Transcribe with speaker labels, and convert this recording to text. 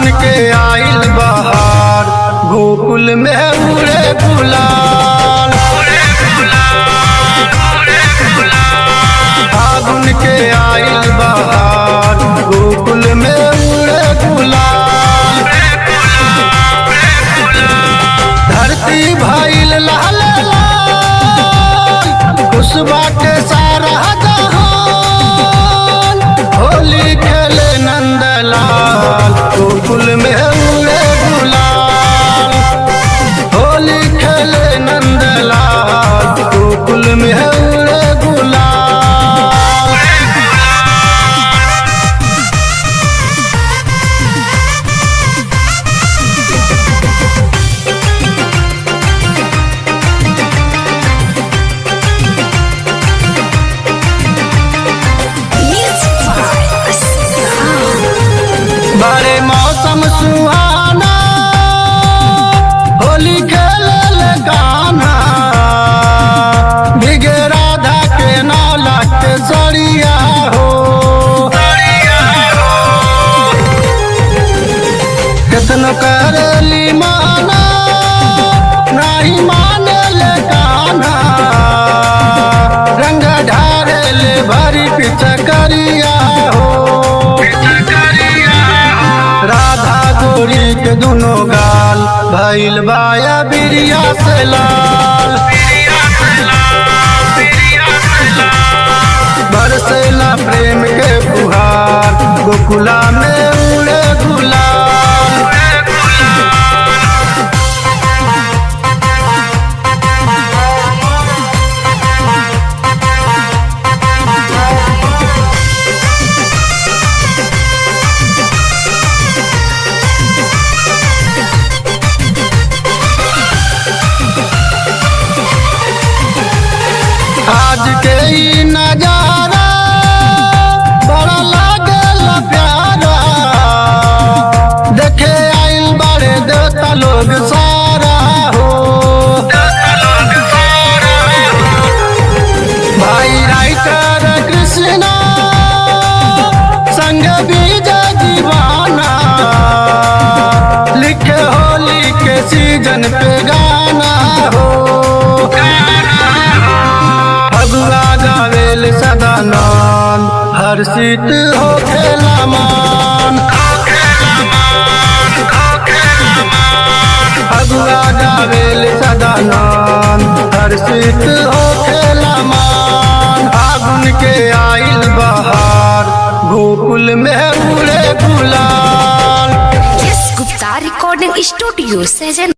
Speaker 1: फागुन के आइल बहार, गोकुल में उड़े गुलाल। फागुन के आइल बहार, गोकुल में उड़े गुलाल। धरती भइल लाल लाल, खुश बाटे सारा जहान। होली खेले नंदलाल, गोकुल में उड़े गुलाल। होली खेले नंदलाल, गोकुल में उड़े गुलाल। बड़े मौसम सुहाना, होली खेले गाना। बिगे राधा के नाला के सड़िया हो। कितनो करेली माना, नहीं माने ले गाना। रंग ढारे ले भरी पिचकरिया हो। राधा गोरी के दोनों गाल, भइल बाया बिरिया से लाल। बरसेला प्रेम के फुहार, गोकुला में उड़े गुलाल। आज के ई नजारा बड़ा लागल प्यारा। देखे आइल बड़े देवता लोग सारा हो। भाई राइटर कृष्णा संग विजय दीवाना, लिखे होली के सीजन पे गाना हो। फगुआ गावेल सदानंद, हर्षित हो खेला मान। फगुआ गावेल सदानंद, हर्षित हो खेला मान। फागुन के आइल बहार, गोकुल में उड़े गुलाल।
Speaker 2: यस गुप्ता रिकॉर्डिंग स्टूडियो सहजन।